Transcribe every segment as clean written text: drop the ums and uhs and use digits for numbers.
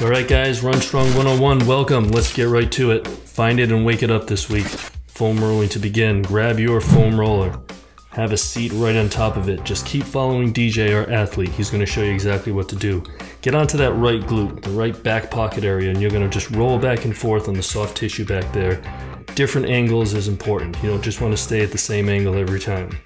Alright guys, RUNstrong 101, welcome. Let's get right to it. Find it and wake it up this week. Foam rolling to begin. Grab your foam roller. Have a seat right on top of it. Just keep following DJ, our athlete. He's going to show you exactly what to do. Get onto that right glute, the right back pocket area, and you're going to just roll back and forth on the soft tissue back there. Different angles is important. You don't just want to stay at the same angle every time.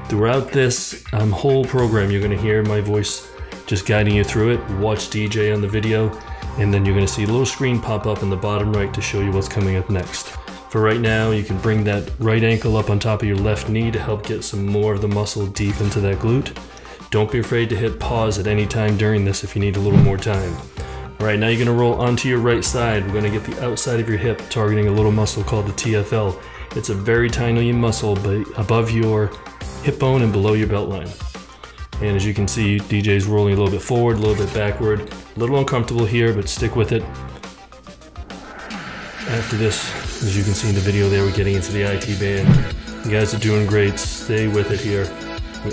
Throughout this whole program, you're going to hear my voice just guiding you through it. Watch DJ on the video, and then you're going to see a little screen pop up in the bottom right to show you what's coming up next. For right now, you can bring that right ankle up on top of your left knee to help get some more of the muscle deep into that glute. Don't be afraid to hit pause at any time during this if you need a little more time. All right, now you're going to roll onto your right side. We're going to get the outside of your hip, targeting a little muscle called the TFL. It's a very tiny muscle above your hip bone and below your belt line. And as you can see, DJ's rolling a little bit forward, a little bit backward. A little uncomfortable here, but stick with it. After this, as you can see in the video there, we're getting into the IT band. You guys are doing great. Stay with it here.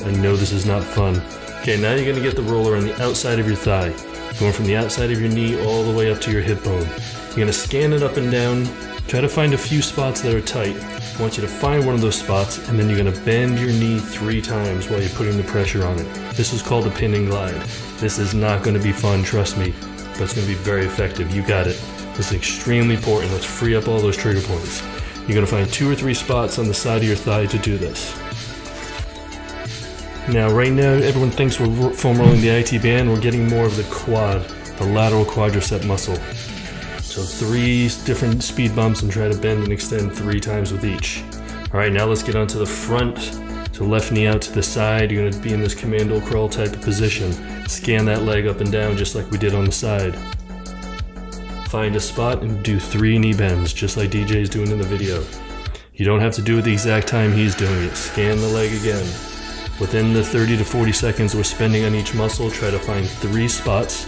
I know this is not fun. Okay, now you're going to get the roller on the outside of your thigh. Going from the outside of your knee all the way up to your hip bone. You're going to scan it up and down. Try to find a few spots that are tight. I want you to find one of those spots, and then you're going to bend your knee 3 times while you're putting the pressure on it. This is called a pin and glide. This is not going to be fun, trust me, but it's going to be very effective. You got it. This is extremely important. Let's free up all those trigger points. You're going to find 2 or 3 spots on the side of your thigh to do this. Now, right now, everyone thinks we're foam rolling the IT band. We're getting more of the quad, the lateral quadricep muscle. So 3 different speed bumps and try to bend and extend 3 times with each. All right, now let's get onto the front. So left knee out to the side. You're going to be in this commando crawl type of position. Scan that leg up and down just like we did on the side. Find a spot and do 3 knee bends, just like DJ's doing in the video. You don't have to do it the exact time he's doing it. Scan the leg again. Within the 30 to 40 seconds we're spending on each muscle, try to find 3 spots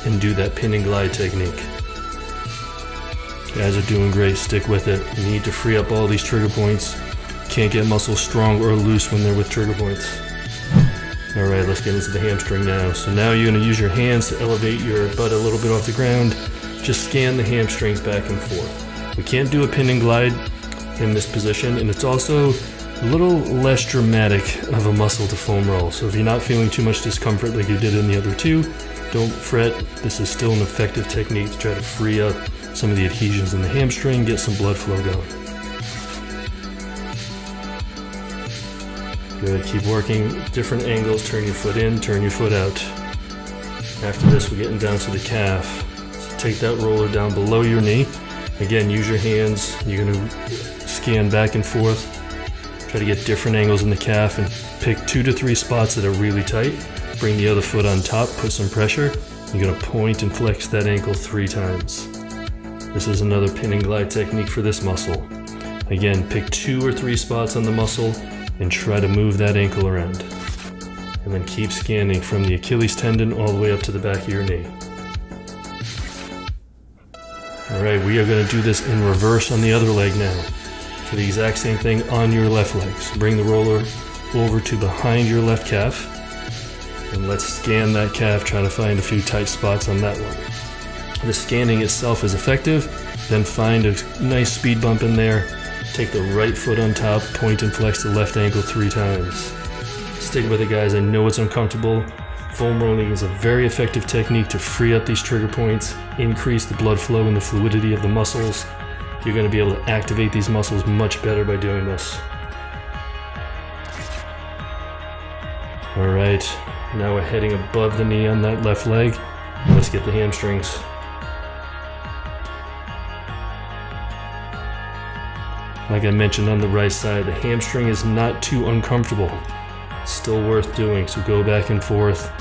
and do that pin and glide technique. You guys are doing great, stick with it. You need to free up all these trigger points. Can't get muscles strong or loose when they're with trigger points. All right, let's get into the hamstring now. So now you're gonna use your hands to elevate your butt a little bit off the ground. Just scan the hamstrings back and forth. We can't do a pin and glide in this position, and it's also a little less dramatic of a muscle to foam roll. So if you're not feeling too much discomfort like you did in the other 2, don't fret. This is still an effective technique to try to free up some of the adhesions in the hamstring, get some blood flow going. Good, keep working. Different angles, turn your foot in, turn your foot out. After this, we're getting down to the calf. Take that roller down below your knee. Again, use your hands. You're going to scan back and forth. Try to get different angles in the calf and pick 2 to 3 spots that are really tight. Bring the other foot on top, put some pressure. You're going to point and flex that ankle 3 times. This is another pin and glide technique for this muscle. Again, pick 2 or 3 spots on the muscle and try to move that ankle around. And then keep scanning from the Achilles tendon all the way up to the back of your knee. Alright, we are going to do this in reverse on the other leg now. So the exact same thing on your left leg. So bring the roller over to behind your left calf. And let's scan that calf, try to find a few tight spots on that one. The scanning itself is effective. Then find a nice speed bump in there. Take the right foot on top, point and flex the left ankle 3 times. Stick with it, guys. I know it's uncomfortable. Foam rolling is a very effective technique to free up these trigger points, increase the blood flow and the fluidity of the muscles. You're going to be able to activate these muscles much better by doing this. Alright, now we're heading above the knee on that left leg. Let's get the hamstrings. Like I mentioned on the right side, the hamstring is not too uncomfortable. It's still worth doing, so go back and forth.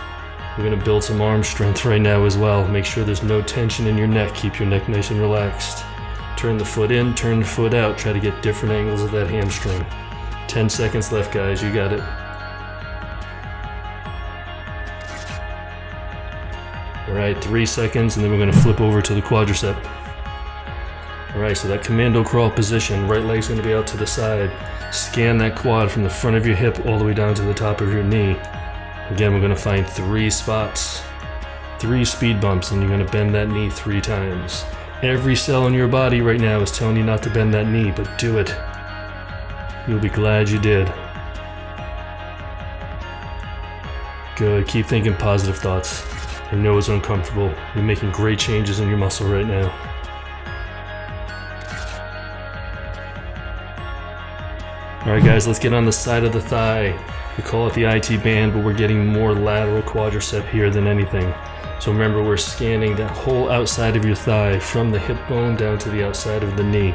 We're going to build some arm strength right now as well. Make sure there's no tension in your neck. Keep your neck nice and relaxed. Turn the foot in, turn the foot out. Try to get different angles of that hamstring. 10 seconds left, guys. You got it. All right, 3 seconds, and then we're going to flip over to the quadricep. All right, so that commando crawl position. Right leg's going to be out to the side. Scan that quad from the front of your hip all the way down to the top of your knee. Again, we're going to find 3 spots. 3 speed bumps, and you're gonna bend that knee 3 times. Every cell in your body right now is telling you not to bend that knee, but do it. You'll be glad you did. Good, keep thinking positive thoughts. I know it's uncomfortable. You're making great changes in your muscle right now. Alright guys, let's get on the side of the thigh. We call it the IT band, but we're getting more lateral quadricep here than anything. So remember, we're scanning that whole outside of your thigh from the hip bone down to the outside of the knee.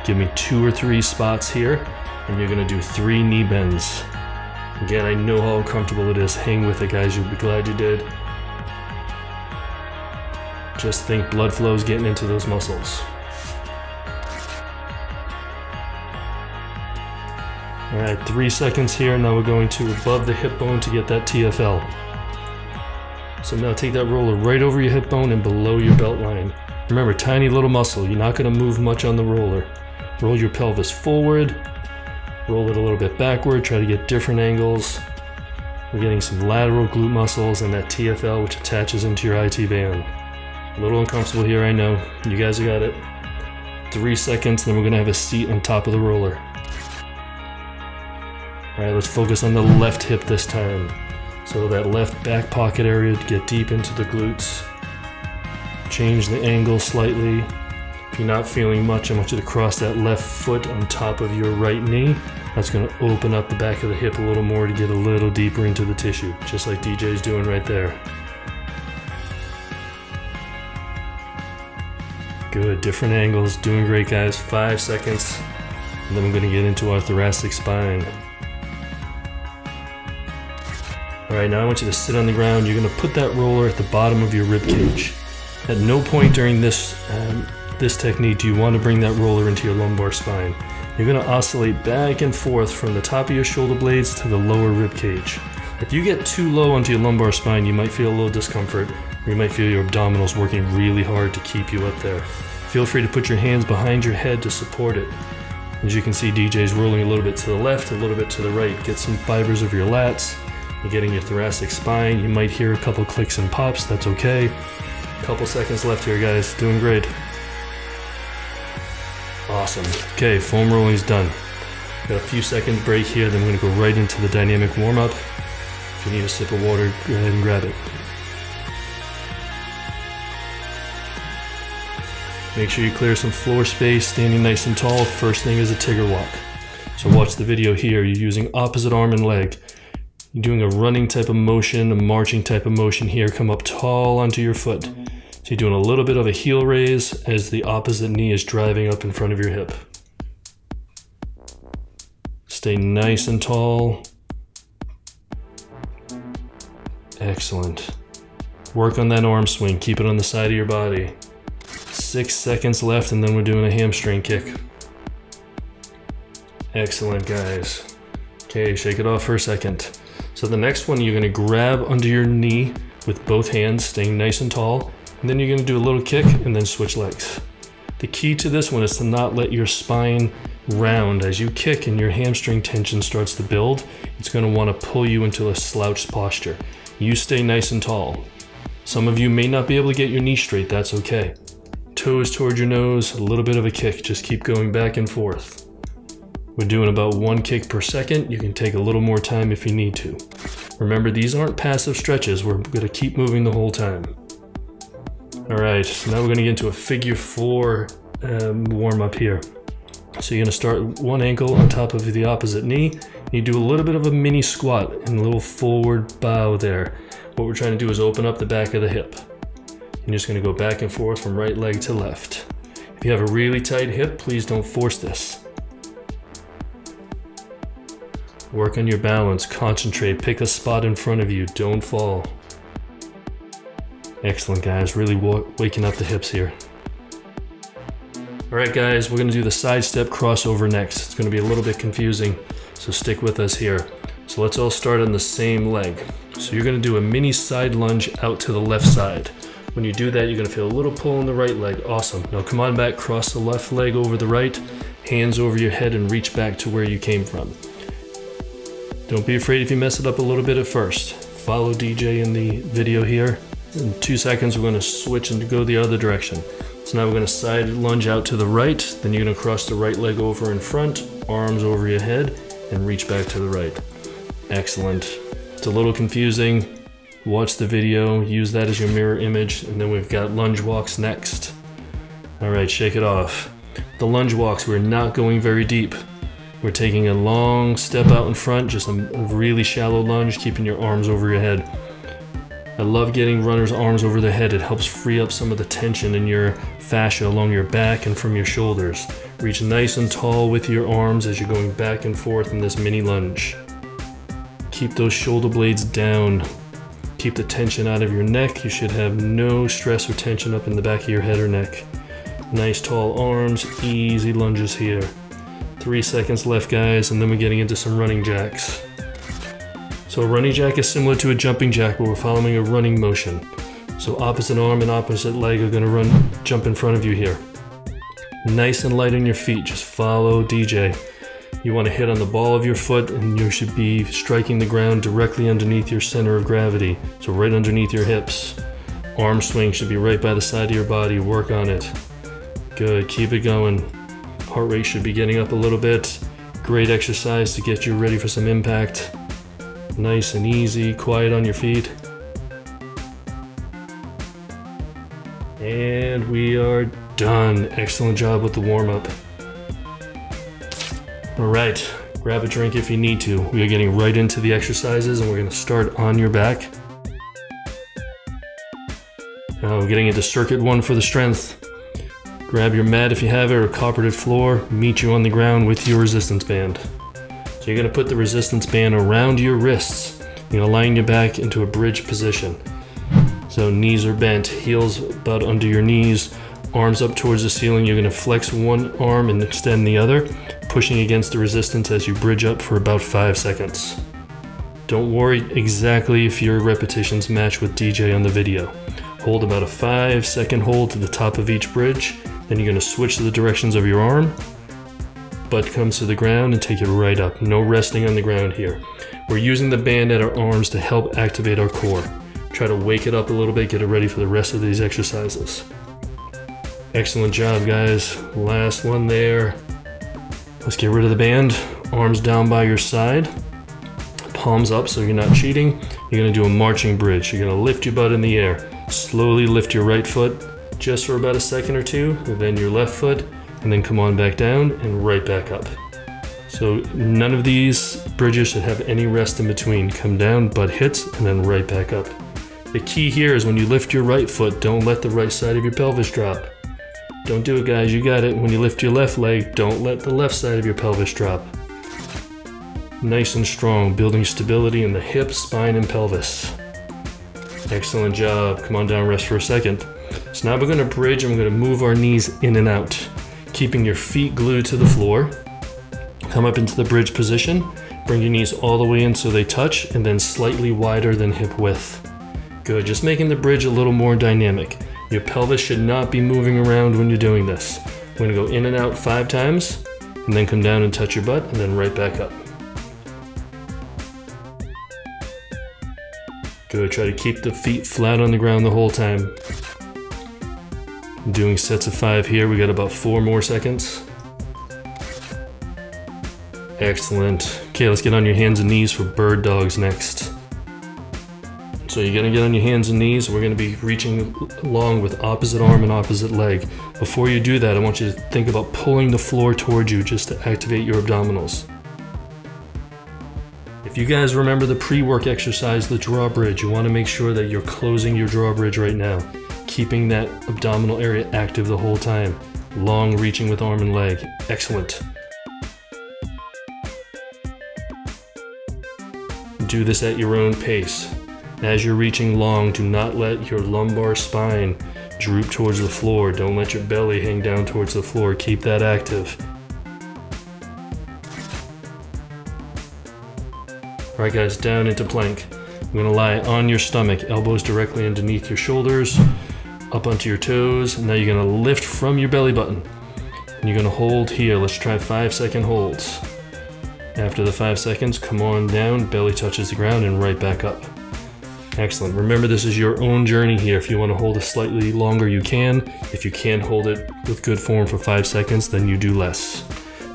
Give me 2 or 3 spots here, and you're gonna do 3 knee bends. Again, I know how uncomfortable it is. Hang with it, guys. You'll be glad you did. Just think blood flow is getting into those muscles. Alright, 3 seconds here. Now we're going to above the hip bone to get that TFL. So now take that roller right over your hip bone and below your belt line. Remember, tiny little muscle. You're not going to move much on the roller. Roll your pelvis forward. Roll it a little bit backward. Try to get different angles. We're getting some lateral glute muscles and that TFL, which attaches into your IT band. A little uncomfortable here, I know. You guys got it. 3 seconds, then we're going to have a seat on top of the roller. Alright, let's focus on the left hip this time. So that left back pocket area to get deep into the glutes. Change the angle slightly. If you're not feeling much, I want you to cross that left foot on top of your right knee. That's going to open up the back of the hip a little more to get a little deeper into the tissue, just like DJ's doing right there. Good, different angles, doing great guys. 5 seconds, and then we're going to get into our thoracic spine. Alright, now I want you to sit on the ground. You're going to put that roller at the bottom of your rib cage. At no point during this technique do you want to bring that roller into your lumbar spine. You're going to oscillate back and forth from the top of your shoulder blades to the lower rib cage. If you get too low onto your lumbar spine, you might feel a little discomfort, or you might feel your abdominals working really hard to keep you up there. Feel free to put your hands behind your head to support it. As you can see, DJ's rolling a little bit to the left, a little bit to the right. Get some fibers of your lats. You're getting your thoracic spine. You might hear a couple clicks and pops, that's okay. A couple seconds left here, guys. Doing great. Awesome. Okay, foam rolling's done. Got a few seconds break here, then we're gonna go right into the dynamic warm-up. If you need a sip of water, go ahead and grab it. Make sure you clear some floor space, standing nice and tall. First thing is a Tigger walk. So watch the video here. You're using opposite arm and leg. You're doing a running type of motion, a marching type of motion here. Come up tall onto your foot. So you're doing a little bit of a heel raise as the opposite knee is driving up in front of your hip. Stay nice and tall. Excellent. Work on that arm swing. Keep it on the side of your body. 6 seconds left, and then we're doing a hamstring kick. Excellent, guys. Okay, shake it off for a second. So the next one, you're gonna grab under your knee with both hands, staying nice and tall, and then you're gonna do a little kick and then switch legs. The key to this one is to not let your spine round. As you kick and your hamstring tension starts to build, it's gonna wanna pull you into a slouched posture. You stay nice and tall. Some of you may not be able to get your knee straight, that's okay. Toes toward your nose, a little bit of a kick, just keep going back and forth. We're doing about 1 kick per second. You can take a little more time if you need to. Remember, these aren't passive stretches. We're gonna keep moving the whole time. All right, so now we're gonna get into a figure 4 warm up here. So you're gonna start one ankle on top of the opposite knee. You do a little bit of a mini squat and a little forward bow there. What we're trying to do is open up the back of the hip. You're just gonna go back and forth from right leg to left. If you have a really tight hip, please don't force this. Work on your balance, concentrate, pick a spot in front of you, don't fall. Excellent, guys, really waking up the hips here. All right, guys, we're gonna do the side step crossover next. It's gonna be a little bit confusing, so stick with us here. So let's all start on the same leg. So you're gonna do a mini side lunge out to the left side. When you do that, you're gonna feel a little pull in the right leg. Awesome. Now come on back, cross the left leg over the right, hands over your head and reach back to where you came from. Don't be afraid if you mess it up a little bit at first. Follow DJ in the video here. In 2 seconds, we're gonna switch and go the other direction. So now we're gonna side lunge out to the right, then you're gonna cross the right leg over in front, arms over your head, and reach back to the right. Excellent. It's a little confusing. Watch the video, use that as your mirror image, and then we've got lunge walks next. All right, shake it off. The lunge walks, we're not going very deep. We're taking a long step out in front, just a really shallow lunge, keeping your arms over your head. I love getting runners' arms over their head. It helps free up some of the tension in your fascia along your back and from your shoulders. Reach nice and tall with your arms as you're going back and forth in this mini lunge. Keep those shoulder blades down. Keep the tension out of your neck. You should have no stress or tension up in the back of your head or neck. Nice tall arms, easy lunges here. 3 seconds left, guys, and then we're getting into some running jacks. So a running jack is similar to a jumping jack, but we're following a running motion. So opposite arm and opposite leg are gonna jump in front of you here. Nice and light on your feet, just follow DJ. You wanna hit on the ball of your foot and you should be striking the ground directly underneath your center of gravity. So right underneath your hips. Arm swing should be right by the side of your body, work on it. Good, keep it going. Heart rate should be getting up a little bit. Great exercise to get you ready for some impact. Nice and easy, quiet on your feet. And we are done. Excellent job with the warm-up. All right, grab a drink if you need to. We are getting right into the exercises and we're gonna start on your back. Now we're getting into circuit 1 for the strength. Grab your mat if you have it or carpeted floor. Meet you on the ground with your resistance band. So you're gonna put the resistance band around your wrists. You're gonna line your back into a bridge position. So knees are bent, heels about under your knees, arms up towards the ceiling. You're gonna flex one arm and extend the other, pushing against the resistance as you bridge up for about 5 seconds. Don't worry exactly if your repetitions match with DJ on the video. Hold about a 5-second hold to the top of each bridge. Then you're gonna switch to the directions of your arm. Butt comes to the ground and take it right up. No resting on the ground here. We're using the band at our arms to help activate our core. Try to wake it up a little bit, get it ready for the rest of these exercises. Excellent job, guys. Last one there. Let's get rid of the band. Arms down by your side. Palms up so you're not cheating. You're gonna do a marching bridge. You're gonna lift your butt in the air. Slowly lift your right foot just for about a second or two, and then your left foot, and then come on back down and right back up. So none of these bridges should have any rest in between. Come down, butt hits, and then right back up. The key here is when you lift your right foot, don't let the right side of your pelvis drop. Don't do it, guys, you got it. When you lift your left leg, don't let the left side of your pelvis drop. Nice and strong, building stability in the hips, spine, and pelvis. Excellent job. Come on down, rest for a second. So now we're gonna bridge and we're gonna move our knees in and out, keeping your feet glued to the floor. Come up into the bridge position, bring your knees all the way in so they touch, and then slightly wider than hip width. Good, just making the bridge a little more dynamic. Your pelvis should not be moving around when you're doing this. We're gonna go in and out 5 times, and then come down and touch your butt, and then right back up. Good, try to keep the feet flat on the ground the whole time. Doing sets of 5 here, we got about 4 more seconds. Excellent. Okay, let's get on your hands and knees for bird dogs next. So you're gonna get on your hands and knees. We're gonna be reaching along with opposite arm and opposite leg. Before you do that, I want you to think about pulling the floor towards you just to activate your abdominals. If you guys remember the pre-work exercise, the drawbridge, you wanna make sure that you're closing your drawbridge right now, keeping that abdominal area active the whole time. Long reaching with arm and leg. Excellent. Do this at your own pace. As you're reaching long, do not let your lumbar spine droop towards the floor. Don't let your belly hang down towards the floor. Keep that active. All right, guys, down into plank. You're gonna lie on your stomach, elbows directly underneath your shoulders, up onto your toes. Now you're gonna lift from your belly button. And you're gonna hold here. Let's try 5-second holds. After the 5 seconds, come on down, belly touches the ground, and right back up. Excellent. Remember, this is your own journey here. If you want to hold it slightly longer, you can. If you can't hold it with good form for 5 seconds, then you do less.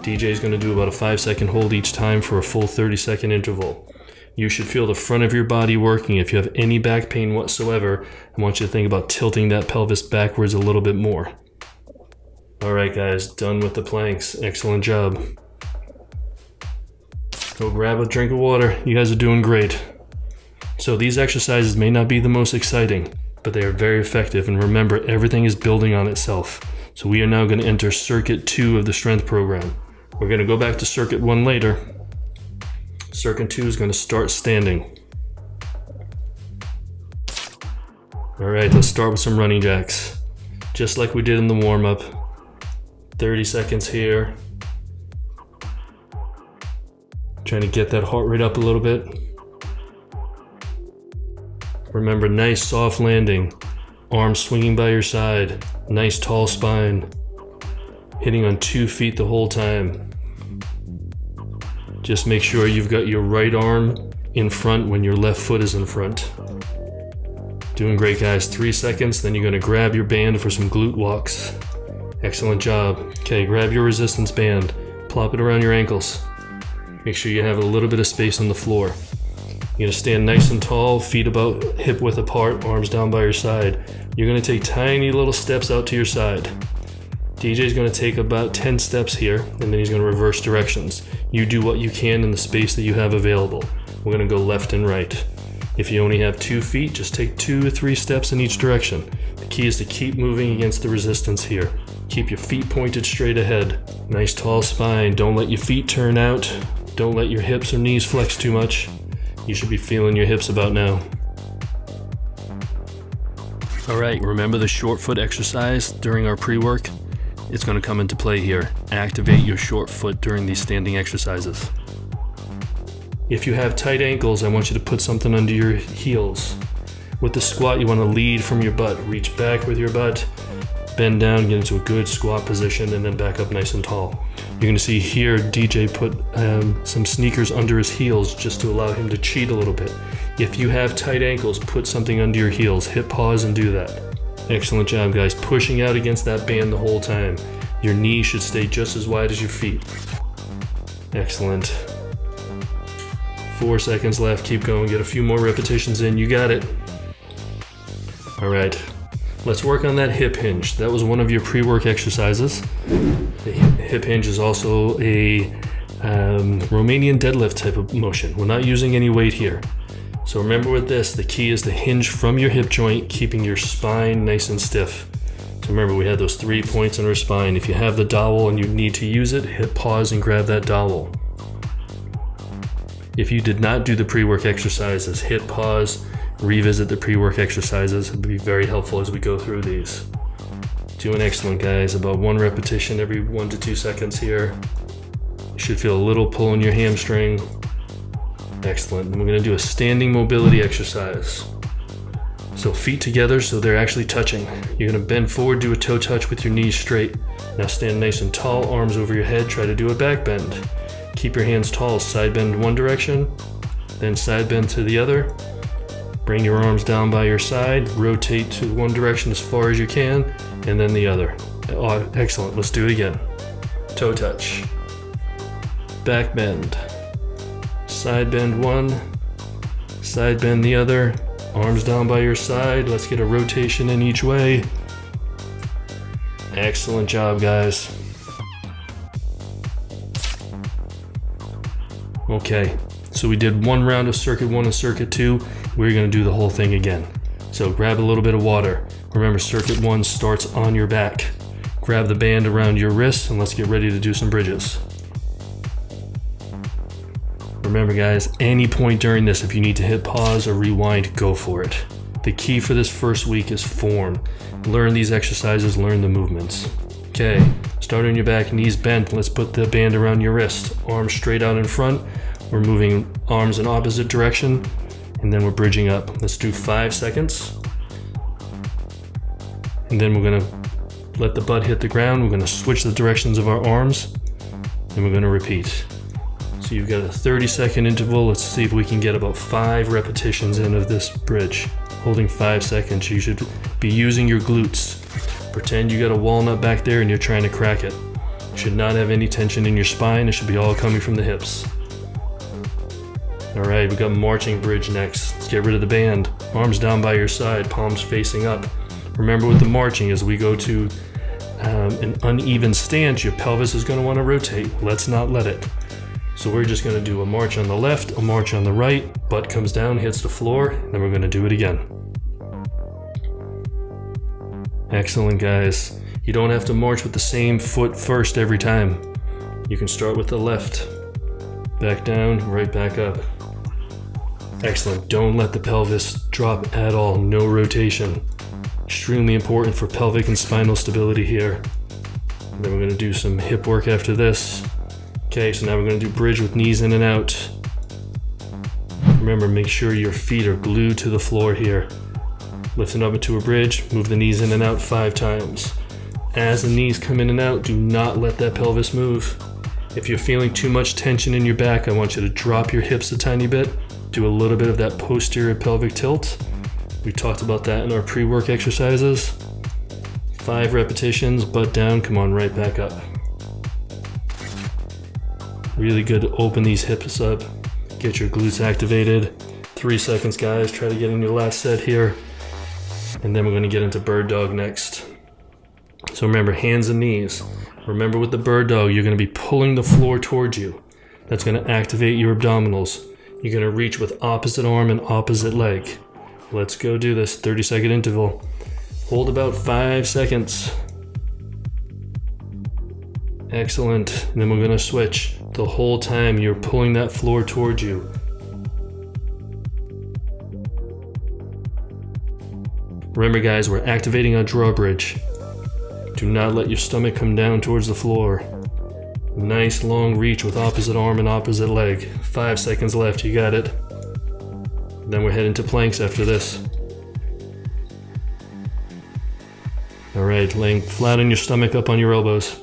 DJ is going to do about a 5-second hold each time for a full 30-second interval. You should feel the front of your body working. If you have any back pain whatsoever, I want you to think about tilting that pelvis backwards a little bit more. All right, guys, done with the planks. Excellent job. Go grab a drink of water. You guys are doing great. So these exercises may not be the most exciting, but they are very effective. And remember, everything is building on itself. So we are now going to enter Circuit 2 of the strength program. We're going to go back to Circuit 1 later. Circuit 2 is going to start standing. All right, let's start with some running jacks. Just like we did in the warm-up. 30 seconds here. Trying to get that heart rate up a little bit. Remember, nice soft landing. Arms swinging by your side. Nice tall spine. Hitting on 2 feet the whole time. Just make sure you've got your right arm in front when your left foot is in front. Doing great, guys. 3 seconds, then you're gonna grab your band for some glute walks. Excellent job. Okay, grab your resistance band. Plop it around your ankles. Make sure you have a little bit of space on the floor. You're gonna stand nice and tall, feet about hip width apart, arms down by your side. You're gonna take tiny little steps out to your side. DJ's gonna take about 10 steps here, and then he's gonna reverse directions. You do what you can in the space that you have available. We're gonna go left and right. If you only have 2 feet, just take 2 or 3 steps in each direction. The key is to keep moving against the resistance here. Keep your feet pointed straight ahead. Nice tall spine. Don't let your feet turn out. Don't let your hips or knees flex too much. You should be feeling your hips about now. All right, remember the short foot exercise during our pre-work? It's going to come into play here. Activate your short foot during these standing exercises. If you have tight ankles, I want you to put something under your heels. With the squat, you want to lead from your butt. Reach back with your butt, bend down, get into a good squat position, and then back up nice and tall. You're going to see here DJ put some sneakers under his heels just to allow him to cheat a little bit. If you have tight ankles, put something under your heels. Hit pause and do that. Excellent job, guys. Pushing out against that band the whole time. Your knees should stay just as wide as your feet. Excellent. 4 seconds left. Keep going. Get a few more repetitions in. You got it. All right. Let's work on that hip hinge. That was one of your pre-work exercises. The hip hinge is also a Romanian deadlift type of motion. We're not using any weight here. So remember with this, the key is to hinge from your hip joint, keeping your spine nice and stiff. So remember, we had those 3 points in our spine. If you have the dowel and you need to use it, hit pause and grab that dowel. If you did not do the pre-work exercises, hit pause, revisit the pre-work exercises. It would be very helpful as we go through these. Doing excellent, guys. About 1 repetition every 1 to 2 seconds here. You should feel a little pull in your hamstring. Excellent. And we're going to do a standing mobility exercise. So feet together so they're actually touching. You're going to bend forward, do a toe touch with your knees straight. Now stand nice and tall, arms over your head. Try to do a back bend. Keep your hands tall. Side bend one direction, then side bend to the other. Bring your arms down by your side. Rotate to one direction as far as you can, and then the other. Oh, excellent. Let's do it again. Toe touch. Back bend. Side bend one, side bend the other, arms down by your side. Let's get a rotation in each way. Excellent job, guys. Okay, so we did 1 round of Circuit 1 and Circuit 2. We're gonna do the whole thing again. So grab a little bit of water. Remember, Circuit 1 starts on your back. Grab the band around your wrists and let's get ready to do some bridges. Remember, guys, any point during this, if you need to hit pause or rewind, go for it. The key for this first week is form. Learn these exercises, learn the movements. Okay, start on your back, knees bent. Let's put the band around your wrist. Arms straight out in front. We're moving arms in opposite direction, and then we're bridging up. Let's do 5 seconds. And then we're gonna let the butt hit the ground. We're gonna switch the directions of our arms, and we're gonna repeat. So So you've got a 30-second interval. Let's see if we can get about 5 repetitions in of this bridge. Holding 5 seconds. You should be using your glutes. Pretend you got a walnut back there and you're trying to crack it. You should not have any tension in your spine. It should be all coming from the hips. All right, we got marching bridge next. Let's get rid of the band. Arms down by your side, palms facing up. Remember with the marching, as we go to an uneven stance, your pelvis is going to want to rotate. Let's not let it. So we're just going to do a march on the left, a march on the right, butt comes down, hits the floor, and then we're going to do it again. Excellent, guys. You don't have to march with the same foot first every time. You can start with the left, back down, right back up. Excellent. Don't let the pelvis drop at all. No rotation. Extremely important for pelvic and spinal stability here. And then we're going to do some hip work after this. Okay, so now we're going to do bridge with knees in and out. Remember, make sure your feet are glued to the floor here. Lifting up into a bridge, move the knees in and out 5 times. As the knees come in and out, do not let that pelvis move. If you're feeling too much tension in your back, I want you to drop your hips a tiny bit. Do a little bit of that posterior pelvic tilt. We talked about that in our pre-work exercises. 5 repetitions, butt down, come on right back up. Really good to open these hips up, get your glutes activated. 3 seconds, guys, try to get in your last set here. And then we're gonna get into bird dog next. So remember, hands and knees. Remember with the bird dog, you're gonna be pulling the floor towards you. That's gonna activate your abdominals. You're gonna reach with opposite arm and opposite leg. Let's go do this, 30-second interval. Hold about 5 seconds. Excellent, and then we're gonna switch. The whole time you're pulling that floor towards you. Remember guys, we're activating our drawbridge. Do not let your stomach come down towards the floor. Nice long reach with opposite arm and opposite leg. 5 seconds left, you got it. Then we're heading to planks after this. All right, laying flat on your stomach, up on your elbows.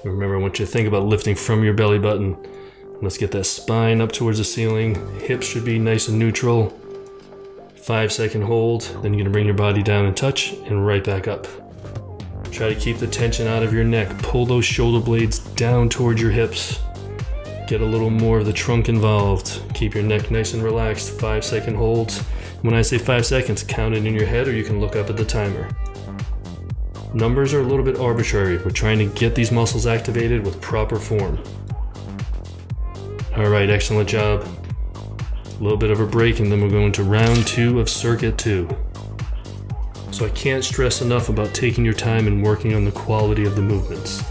Remember, I want you to think about lifting from your belly button. Let's get that spine up towards the ceiling. Hips should be nice and neutral. 5-second hold, then you're gonna bring your body down and touch, and right back up. Try to keep the tension out of your neck. Pull those shoulder blades down towards your hips. Get a little more of the trunk involved. Keep your neck nice and relaxed. 5-second holds. When I say 5 seconds, count it in your head or you can look up at the timer. Numbers are a little bit arbitrary. We're trying to get these muscles activated with proper form. All right, excellent job. A little bit of a break and then we're going to round 2 of circuit 2. So I can't stress enough about taking your time and working on the quality of the movements.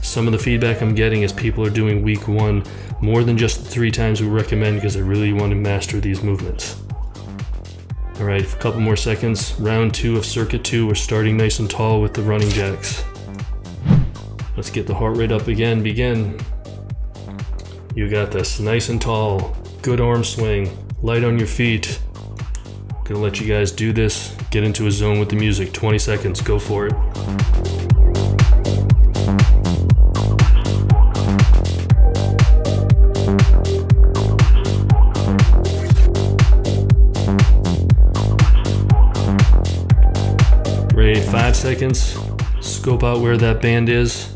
Some of the feedback I'm getting is people are doing week 1 more than just the 3 times we recommend because they really want to master these movements. All right, a couple more seconds. Round 2 of circuit 2. We're starting nice and tall with the running jacks. Let's get the heart rate up again. Begin. You got this. Nice and tall. Good arm swing. Light on your feet. Gonna let you guys do this. Get into a zone with the music. 20 seconds. Go for it. Great. 5 seconds. Scope out where that band is.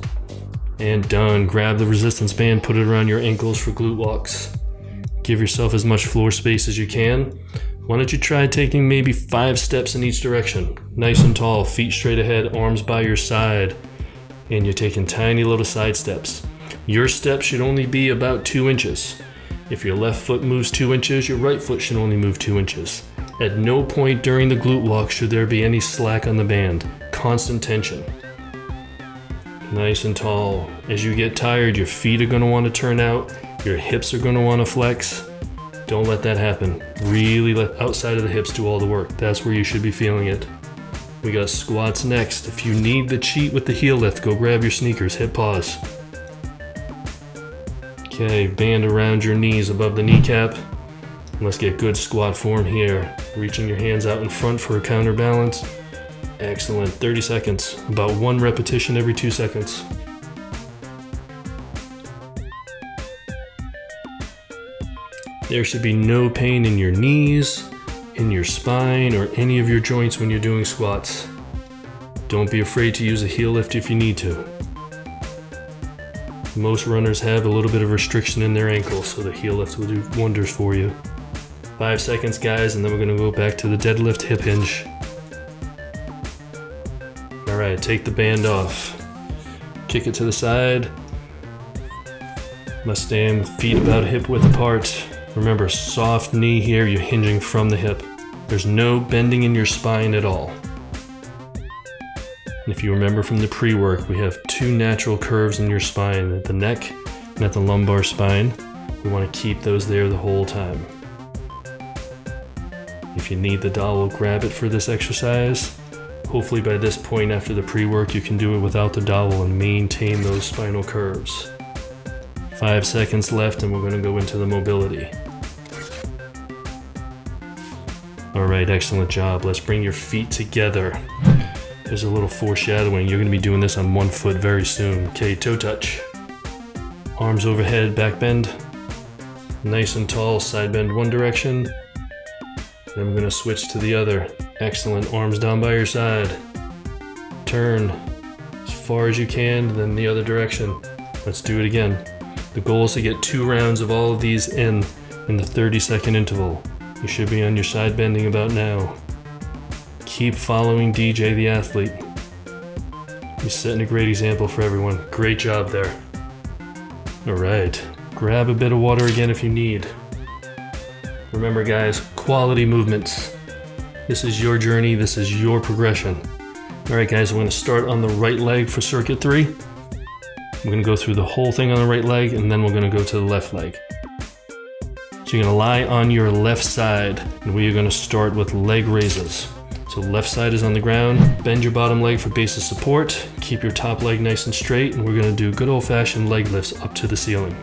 And done. Grab the resistance band. Put it around your ankles for glute walks. Give yourself as much floor space as you can. Why don't you try taking maybe 5 steps in each direction? Nice and tall, feet straight ahead, arms by your side. And you're taking tiny little side steps. Your step should only be about 2 inches. If your left foot moves 2 inches, your right foot should only move 2 inches. At no point during the glute walk should there be any slack on the band. Constant tension. Nice and tall. As you get tired, your feet are going to want to turn out. Your hips are going to want to flex. Don't let that happen. Really let outside of the hips do all the work. That's where you should be feeling it. We got squats next. If you need the cheat with the heel lift, go grab your sneakers, hit pause. Okay, band around your knees above the kneecap. Let's get good squat form here. Reaching your hands out in front for a counterbalance. Excellent, 30 seconds. About 1 repetition every 2 seconds. There should be no pain in your knees, in your spine, or any of your joints when you're doing squats. Don't be afraid to use a heel lift if you need to. Most runners have a little bit of restriction in their ankles, so the heel lift will do wonders for you. 5 seconds, guys, and then we're gonna go back to the deadlift hip hinge. All right, take the band off. Kick it to the side. Must stand with feet about hip width apart. Remember, soft knee here, you're hinging from the hip. There's no bending in your spine at all. And if you remember from the pre-work, we have 2 natural curves in your spine, at the neck and at the lumbar spine. We want to keep those there the whole time. If you need the dowel, grab it for this exercise. Hopefully by this point after the pre-work, you can do it without the dowel and maintain those spinal curves. 5 seconds left and we're going to go into the mobility. Alright, excellent job. Let's bring your feet together. There's a little foreshadowing. You're going to be doing this on one foot very soon. Okay, toe touch. Arms overhead, back bend. Nice and tall, side bend one direction. Then we're going to switch to the other. Excellent, arms down by your side. Turn as far as you can, then the other direction. Let's do it again. The goal is to get 2 rounds of all of these in the 30-second interval. You should be on your side bending about now. Keep following DJ the athlete. You're setting a great example for everyone. Great job there. Alright, grab a bit of water again if you need. Remember guys, quality movements. This is your journey, this is your progression. Alright guys, we're going to start on the right leg for circuit 3. We're going to go through the whole thing on the right leg and then we're going to go to the left leg. So you're going to lie on your left side and we are going to start with leg raises. So left side is on the ground, bend your bottom leg for base of support, keep your top leg nice and straight, and we're going to do good old-fashioned leg lifts up to the ceiling.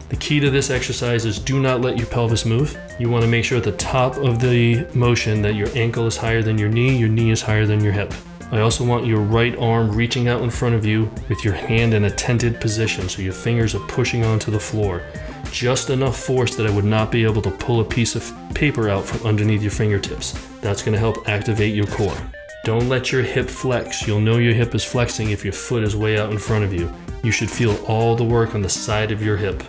The key to this exercise is do not let your pelvis move. You want to make sure at the top of the motion that your ankle is higher than your knee is higher than your hip. I also want your right arm reaching out in front of you with your hand in a tented position so your fingers are pushing onto the floor. Just enough force that I would not be able to pull a piece of paper out from underneath your fingertips. That's going to help activate your core. Don't let your hip flex. You'll know your hip is flexing if your foot is way out in front of you. You should feel all the work on the side of your hip.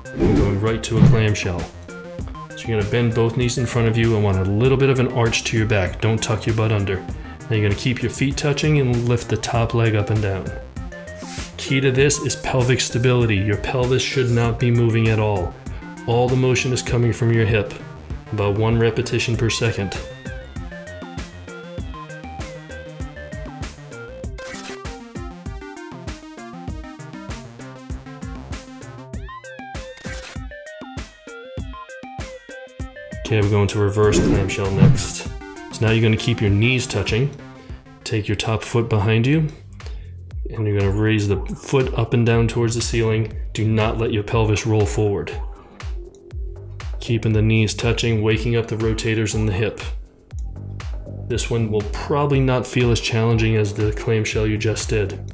I'm going right to a clamshell. So you're going to bend both knees in front of you and want a little bit of an arch to your back. Don't tuck your butt under. Now you're going to keep your feet touching and lift the top leg up and down. Key to this is pelvic stability. Your pelvis should not be moving at all. All the motion is coming from your hip. About 1 repetition per second. Okay, we're going to reverse clamshell next. So now you're going to keep your knees touching. Take your top foot behind you. And you're going to raise the foot up and down towards the ceiling. Do not let your pelvis roll forward. Keeping the knees touching, waking up the rotators in the hip. This one will probably not feel as challenging as the clamshell you just did.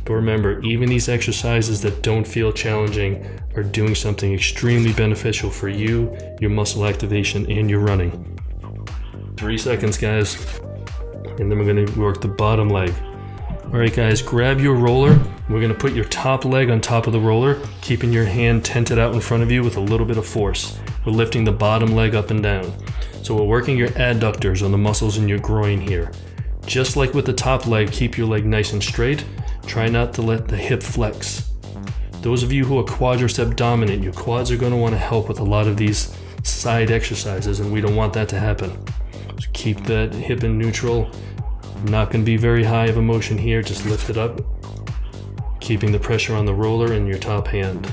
But remember, even these exercises that don't feel challenging are doing something extremely beneficial for you, your muscle activation, and your running. 3 seconds, guys. And then we're going to work the bottom leg. Alright guys, grab your roller. We're going to put your top leg on top of the roller, keeping your hand tented out in front of you with a little bit of force. We're lifting the bottom leg up and down. So we're working your adductors on the muscles in your groin here. Just like with the top leg, keep your leg nice and straight. Try not to let the hip flex. Those of you who are quadricep dominant, your quads are going to want to help with a lot of these side exercises, and we don't want that to happen. So keep that hip in neutral. Not going to be very high of a motion here, just lift it up. Keeping the pressure on the roller in your top hand.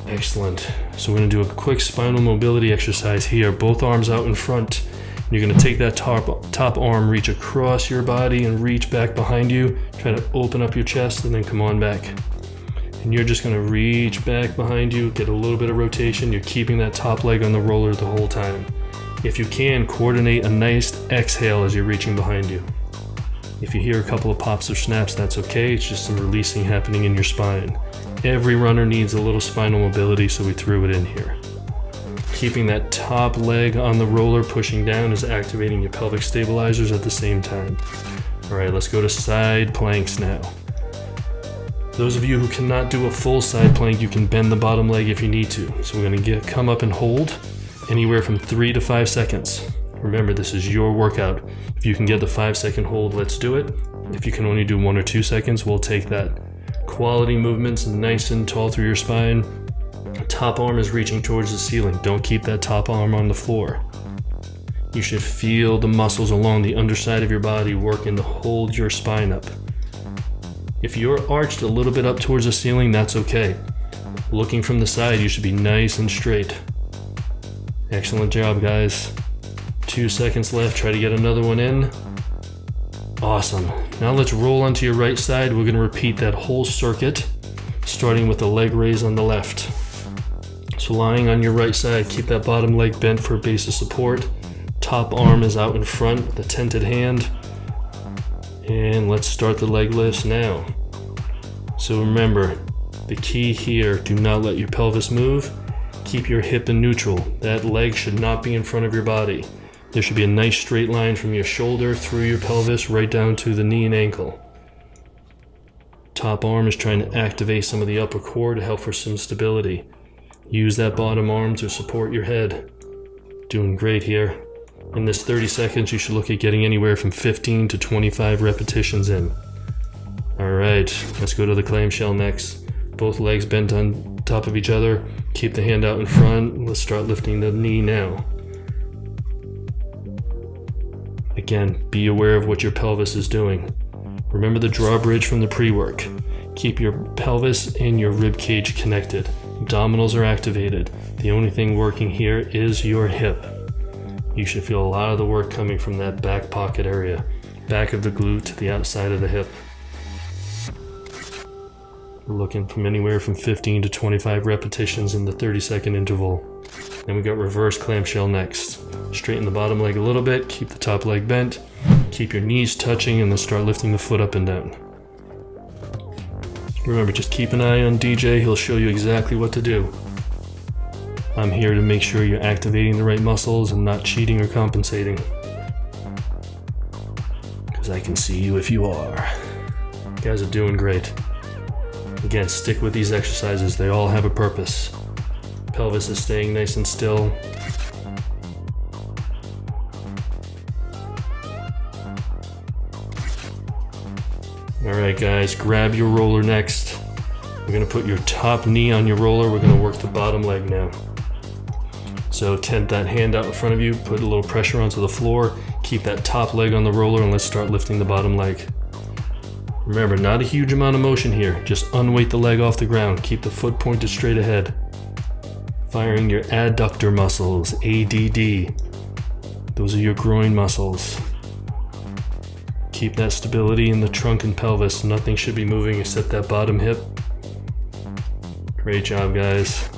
Excellent. So we're going to do a quick spinal mobility exercise here. Both arms out in front. You're going to take that top arm, reach across your body and reach back behind you. Try to open up your chest and then come on back. And you're just going to reach back behind you, get a little bit of rotation. You're keeping that top leg on the roller the whole time. If you can, coordinate a nice exhale as you're reaching behind you. If you hear a couple of pops or snaps, that's okay. It's just some releasing happening in your spine. Every runner needs a little spinal mobility, so we threw it in here. Keeping that top leg on the roller pushing down is activating your pelvic stabilizers at the same time. All right, let's go to side planks now. Those of you who cannot do a full side plank, you can bend the bottom leg if you need to. So we're gonna come up and hold anywhere from 3 to 5 seconds. Remember, this is your workout. If you can get the 5-second hold, let's do it. If you can only do 1 or 2 seconds, we'll take that. Quality movements, nice and tall through your spine. Top arm is reaching towards the ceiling. Don't keep that top arm on the floor. You should feel the muscles along the underside of your body working to hold your spine up. If you're arched a little bit up towards the ceiling, that's okay. Looking from the side, you should be nice and straight. Excellent job, guys. 2 seconds left, try to get another one in. Awesome. Now let's roll onto your right side. We're gonna repeat that whole circuit, starting with the leg raise on the left. So lying on your right side, keep that bottom leg bent for a base of support. Top arm is out in front with the tented hand. And let's start the leg lifts now. So remember, the key here, do not let your pelvis move. Keep your hip in neutral. That leg should not be in front of your body. There should be a nice straight line from your shoulder through your pelvis right down to the knee and ankle. Top arm is trying to activate some of the upper core to help for some stability. Use that bottom arm to support your head. Doing great here. In this 30 seconds, you should look at getting anywhere from 15 to 25 repetitions in. All right, let's go to the clamshell next. Both legs bent on top of each other. Keep the hand out in front. Let's start lifting the knee now. Again, be aware of what your pelvis is doing. Remember the drawbridge from the pre-work. Keep your pelvis and your rib cage connected. Abdominals are activated. The only thing working here is your hip. You should feel a lot of the work coming from that back pocket area, back of the glute to the outside of the hip. We're looking from anywhere from 15 to 25 repetitions in the 30-second interval. Then we got reverse clamshell next. Straighten the bottom leg a little bit, keep the top leg bent, keep your knees touching, and then start lifting the foot up and down. Remember, just keep an eye on DJ, he'll show you exactly what to do. I'm here to make sure you're activating the right muscles and not cheating or compensating. Because I can see you if you are. You guys are doing great. Again, stick with these exercises, they all have a purpose. Pelvis is staying nice and still. Alright guys, grab your roller next. We're going to put your top knee on your roller, we're going to work the bottom leg now. So tent that hand out in front of you, put a little pressure onto the floor, keep that top leg on the roller, and let's start lifting the bottom leg. Remember, not a huge amount of motion here, just unweight the leg off the ground, keep the foot pointed straight ahead. Firing your adductor muscles, ADD. Those are your groin muscles. Keep that stability in the trunk and pelvis, nothing should be moving except that bottom hip. Great job, guys.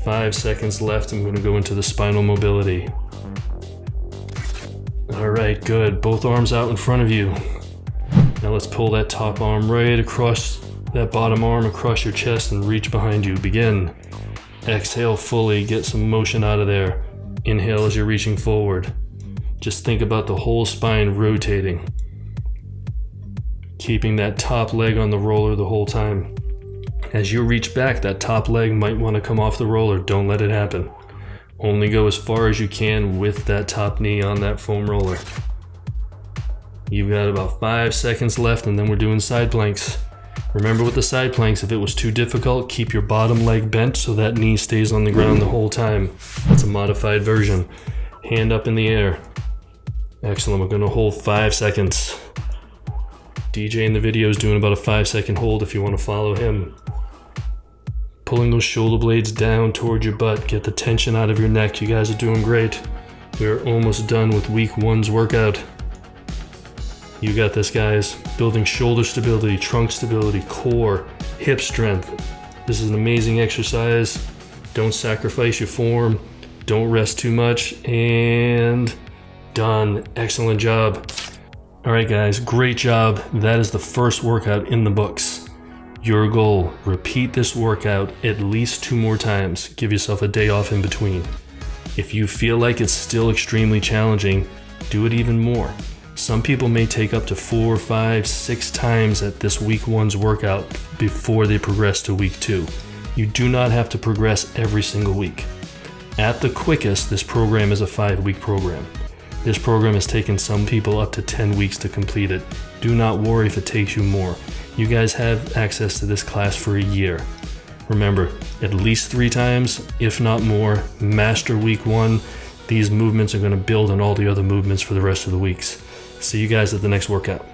5 seconds left, I'm going to go into the spinal mobility. Alright, good. Both arms out in front of you. Now let's pull that top arm right across that bottom arm, across your chest, and reach behind you. Begin. Exhale fully, get some motion out of there. Inhale as you're reaching forward. Just think about the whole spine rotating. Keeping that top leg on the roller the whole time. As you reach back, that top leg might want to come off the roller. Don't let it happen. Only go as far as you can with that top knee on that foam roller. You've got about 5 seconds left, and then we're doing side planks. Remember with the side planks, if it was too difficult, keep your bottom leg bent so that knee stays on the ground the whole time. That's a modified version. Hand up in the air. Excellent, we're gonna hold 5 seconds. DJ in the video is doing about a 5-second hold if you want to follow him. Pulling those shoulder blades down toward your butt. Get the tension out of your neck. You guys are doing great. We're almost done with week 1's workout. You got this, guys. Building shoulder stability, trunk stability, core, hip strength. This is an amazing exercise. Don't sacrifice your form. Don't rest too much. And done. Excellent job. All right, guys, great job. That is the first workout in the books. Your goal, repeat this workout at least 2 more times. Give yourself a day off in between. If you feel like it's still extremely challenging, do it even more. Some people may take up to 4, 5, 6 times at this week 1's workout before they progress to week 2. You do not have to progress every single week. At the quickest, this program is a 5-week program. This program has taken some people up to 10 weeks to complete it. Do not worry if it takes you more. You guys have access to this class for a year. Remember, at least 3 times, if not more, master week 1. These movements are going to build on all the other movements for the rest of the weeks. See you guys at the next workout.